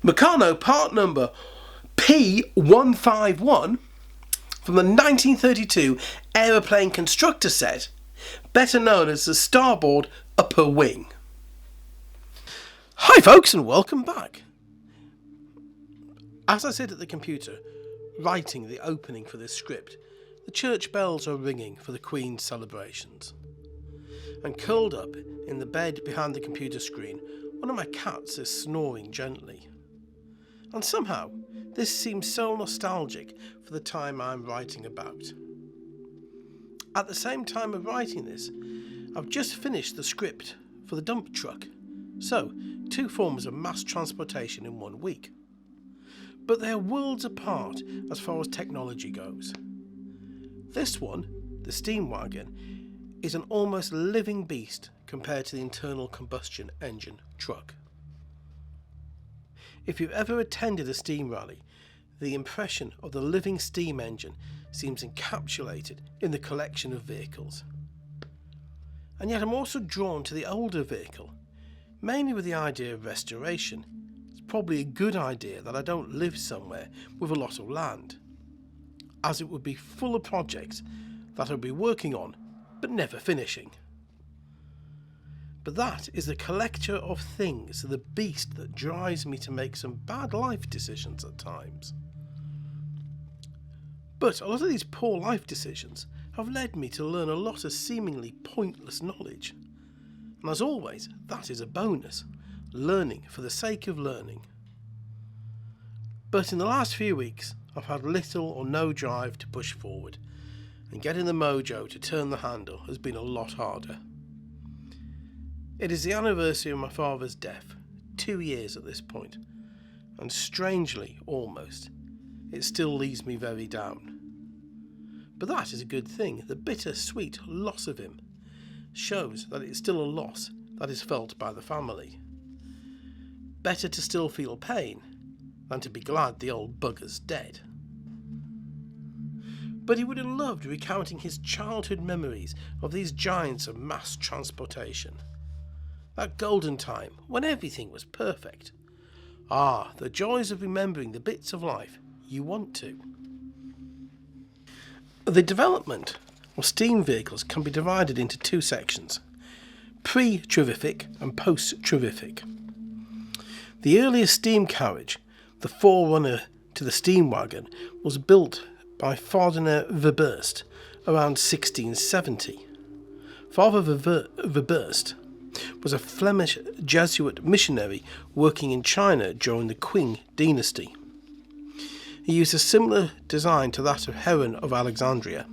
Meccano part number P151 from the 1932 aeroplane constructor set, better known as the starboard upper wing. Hi folks, and welcome back. As I sit at the computer writing the opening for this script, the church bells are ringing for the Queen's celebrations. And curled up in the bed behind the computer screen, one of my cats is snoring gently. And somehow, this seems so nostalgic for the time I'm writing about. At the same time of writing this, I've just finished the script for the dump truck. So, two forms of mass transportation in 1 week. But they are worlds apart as far as technology goes. This one, the steam wagon, is an almost living beast compared to the internal combustion engine truck. If you've ever attended a steam rally, the impression of the living steam engine seems encapsulated in the collection of vehicles. And yet I'm also drawn to the older vehicle, mainly with the idea of restoration. It's probably a good idea that I don't live somewhere with a lot of land, as it would be full of projects that I'll be working on but never finishing. But that is the collector of things, the beast that drives me to make some bad life decisions at times. But a lot of these poor life decisions have led me to learn a lot of seemingly pointless knowledge. And as always, that is a bonus, learning for the sake of learning. But in the last few weeks, I've had little or no drive to push forward, and getting the mojo to turn the handle has been a lot harder. It is the anniversary of my father's death, 2 years at this point, and strangely, almost, it still leaves me very down. But that is a good thing. The bitter-sweet loss of him shows that it is still a loss that is felt by the family. Better to still feel pain than to be glad the old bugger's dead. But he would have loved recounting his childhood memories of these giants of mass transportation. That golden time when everything was perfect. Ah, the joys of remembering the bits of life you want to. The development of steam vehicles can be divided into two sections, pre-terrific and post-terrific. The earliest steam carriage, the forerunner to the steam wagon, was built by Father Verburst around 1670. Father Verburst was a Flemish Jesuit missionary working in China during the Qing dynasty. He used a similar design to that of Heron of Alexandria.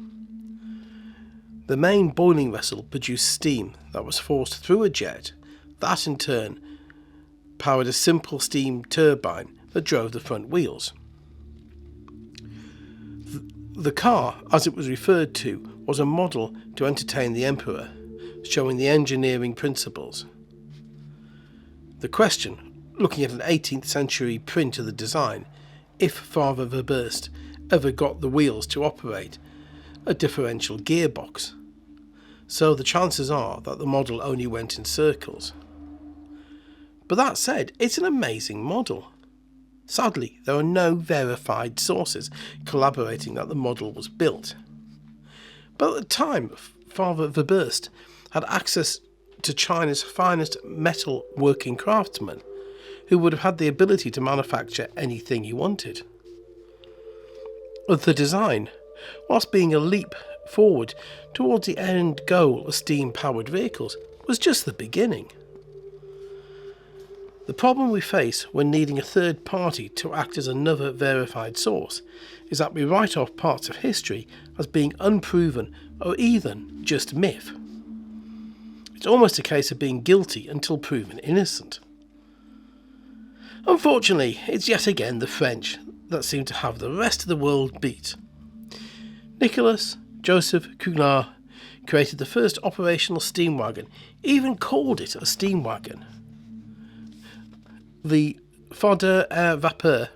The main boiling vessel produced steam that was forced through a jet that in turn powered a simple steam turbine that drove the front wheels. The car, as it was referred to, was a model to entertain the emperor, showing the engineering principles. The question, looking at an 18th century print of the design, if Father Verburst ever got the wheels to operate a differential gearbox. So the chances are that the model only went in circles. But that said, it's an amazing model. Sadly, there are no verified sources corroborating that the model was built. But at the time, Father Verburst had access to China's finest metal working craftsmen, who would have had the ability to manufacture anything he wanted. The design, whilst being a leap forward towards the end goal of steam-powered vehicles, was just the beginning. The problem we face when needing a third party to act as another verified source is that we write off parts of history as being unproven or even just myth. It's almost a case of being guilty until proven innocent. Unfortunately, it's yet again the French that seem to have the rest of the world beat. Nicolas Joseph Cugnard created the first operational steam wagon, even called it a steam wagon. The Fardeur à Vapeur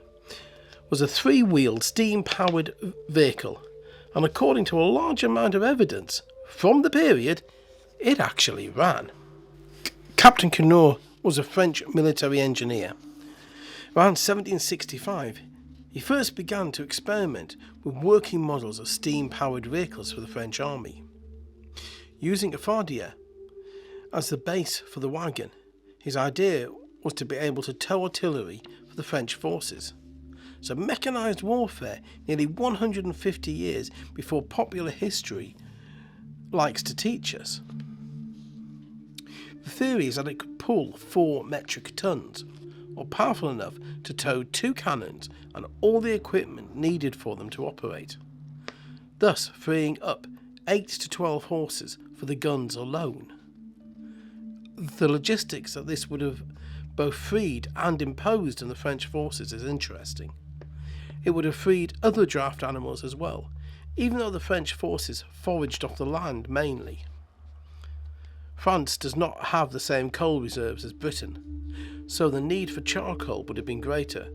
was a three-wheeled steam-powered vehicle, and according to a large amount of evidence from the period, it actually ran. Captain Cugnard was a French military engineer. Around 1765, he first began to experiment with working models of steam-powered vehicles for the French army. Using a fardier as the base for the waggon, his idea was to be able to tow artillery for the French forces. So mechanised warfare nearly 150 years before popular history likes to teach us. The theory is that it could pull 4 metric tons, or powerful enough to tow 2 cannons and all the equipment needed for them to operate, thus freeing up 8 to 12 horses for the guns alone. The logistics that this would have both freed and imposed on the French forces is interesting. It would have freed other draft animals as well, even though the French forces foraged off the land mainly. France does not have the same coal reserves as Britain, so the need for charcoal would have been greater.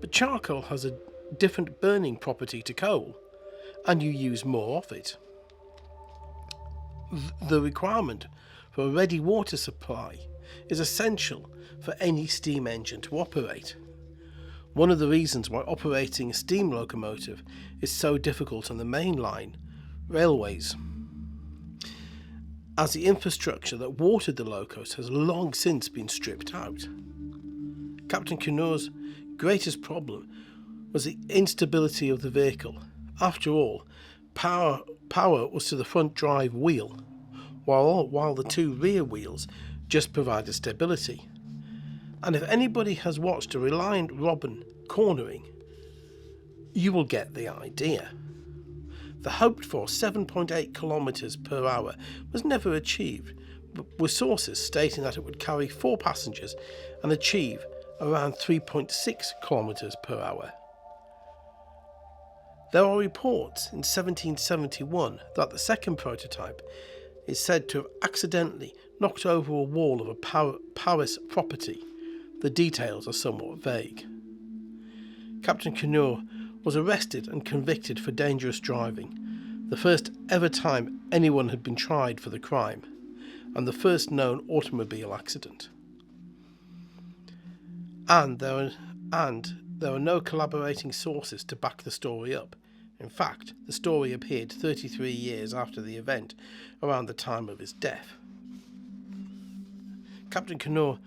But charcoal has a different burning property to coal, and you use more of it. The requirement for a ready water supply is essential for any steam engine to operate. One of the reasons why operating a steam locomotive is so difficult on the main line railways, as the infrastructure that watered the locos has long since been stripped out. Captain Cunard's greatest problem was the instability of the vehicle. After all, power was to the front drive wheel, while the 2 rear wheels just provided stability. And if anybody has watched a Reliant Robin cornering, you will get the idea. The hoped for 7.8 kilometres per hour was never achieved, with sources stating that it would carry 4 passengers and achieve around 3.6 kilometres per hour. There are reports in 1771 that the second prototype is said to have accidentally knocked over a wall of a Paris property. The details are somewhat vague. Captain Cunard was arrested and convicted for dangerous driving, the first ever time anyone had been tried for the crime, and the first known automobile accident. And there are no collaborating sources to back the story up. In fact, the story appeared 33 years after the event, around the time of his death. Captain Cunard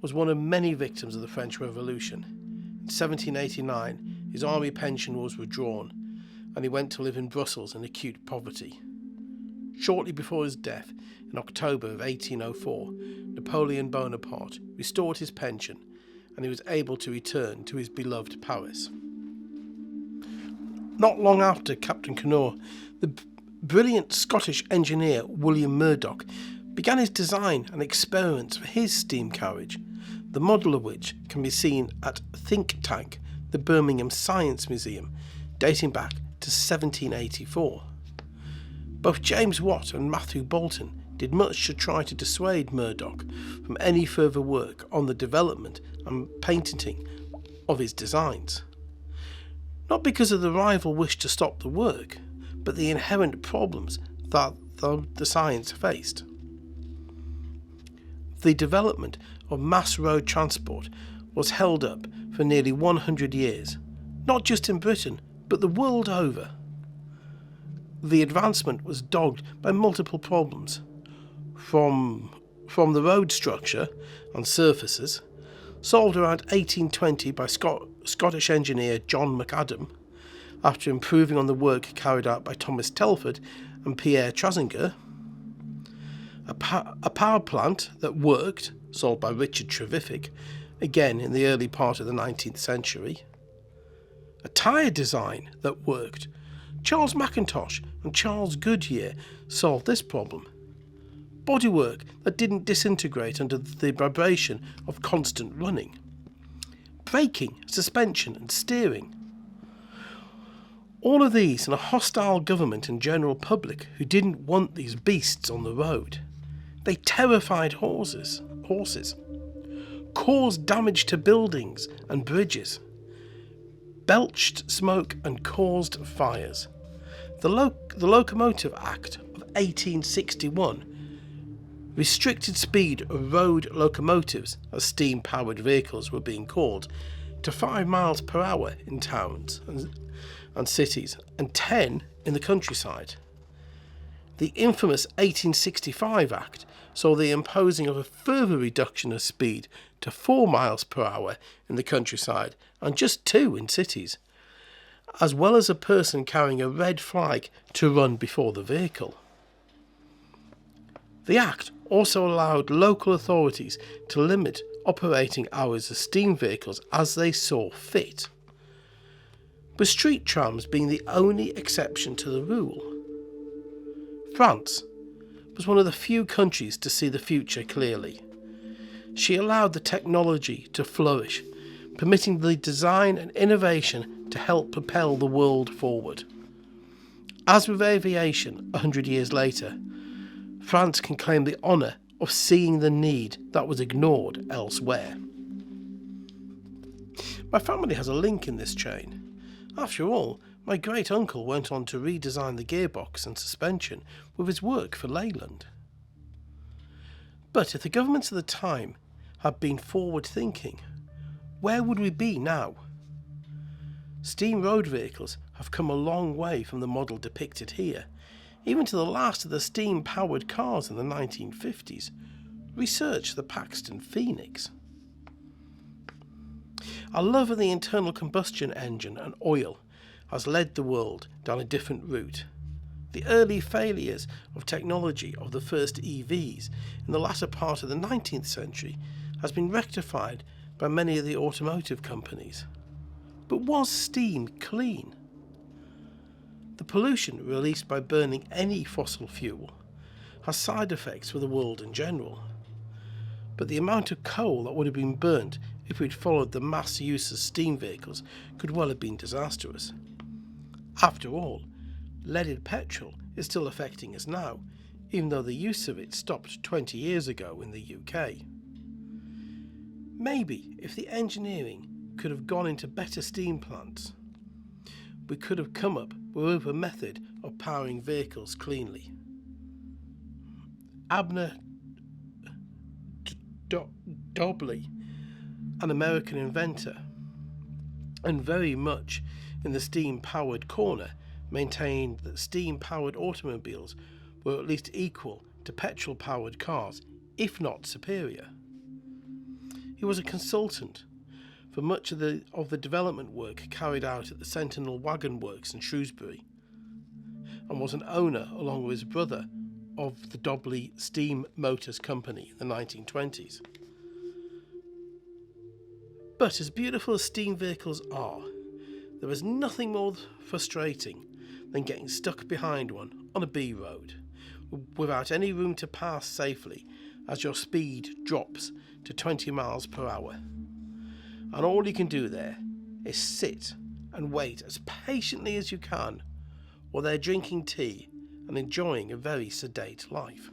was one of many victims of the French Revolution. In 1789, his army pension was withdrawn, and he went to live in Brussels in acute poverty. Shortly before his death, in October of 1804, Napoleon Bonaparte restored his pension, and he was able to return to his beloved Paris. Not long after Captain Cunard, the brilliant Scottish engineer William Murdoch began his design and experiments for his steam carriage, the model of which can be seen at Think Tank, the Birmingham Science Museum, dating back to 1784. Both James Watt and Matthew Boulton did much to try to dissuade Murdoch from any further work on the development and patenting of his designs. Not because of the rival wish to stop the work, but the inherent problems that the science faced. The development of mass road transport was held up for nearly 100 years, not just in Britain, but the world over. The advancement was dogged by multiple problems, from the road structure and surfaces, solved around 1820 by Scottish engineer John McAdam, after improving on the work carried out by Thomas Telford and Pierre Trasinger. A power plant that worked, solved by Richard Trevithick, again in the early part of the 19th century. A tyre design that worked. Charles Mackintosh and Charles Goodyear solved this problem. Bodywork that didn't disintegrate under the vibration of constant running. Braking, suspension and steering. All of these in a hostile government and general public who didn't want these beasts on the road. They terrified horses, caused damage to buildings and bridges, belched smoke and caused fires. The Locomotive Act of 1861 restricted speed of road locomotives, as steam-powered vehicles were being called, to 5 miles per hour in towns and cities, and 10 in the countryside. The infamous 1865 Act saw the imposing of a further reduction of speed to 4 miles per hour in the countryside and just 2 in cities, as well as a person carrying a red flag to run before the vehicle. The Act also allowed local authorities to limit operating hours of steam vehicles as they saw fit, with street trams being the only exception to the rule. France was one of the few countries to see the future clearly. She allowed the technology to flourish, permitting the design and innovation to help propel the world forward. As with aviation 100 years later, France can claim the honour of seeing the need that was ignored elsewhere. My family has a link in this chain. After all, my great-uncle went on to redesign the gearbox and suspension with his work for Leyland. But if the governments of the time had been forward-thinking, where would we be now? Steam road vehicles have come a long way from the model depicted here, even to the last of the steam-powered cars in the 1950s. Research the Paxton Phoenix. Our love of the internal combustion engine and oil has led the world down a different route. The early failures of technology of the first EVs in the latter part of the 19th century has been rectified by many of the automotive companies. But was steam clean? The pollution released by burning any fossil fuel has side effects for the world in general. But the amount of coal that would have been burnt if we'd followed the mass use of steam vehicles could well have been disastrous. After all, leaded petrol is still affecting us now, even though the use of it stopped 20 years ago in the UK. Maybe if the engineering could have gone into better steam plants, we could have come up with a method of powering vehicles cleanly. Abner Dobley, an American inventor, and very much in the steam-powered corner, maintained that steam-powered automobiles were at least equal to petrol-powered cars, if not superior. He was a consultant for much of the development work carried out at the Sentinel Waggon Works in Shrewsbury, and was an owner, along with his brother, of the Dobley Steam Motors Company in the 1920s. But as beautiful as steam vehicles are, there is nothing more frustrating than getting stuck behind one on a B road without any room to pass safely as your speed drops to 20 miles per hour. And all you can do there is sit and wait as patiently as you can while they're drinking tea and enjoying a very sedate life.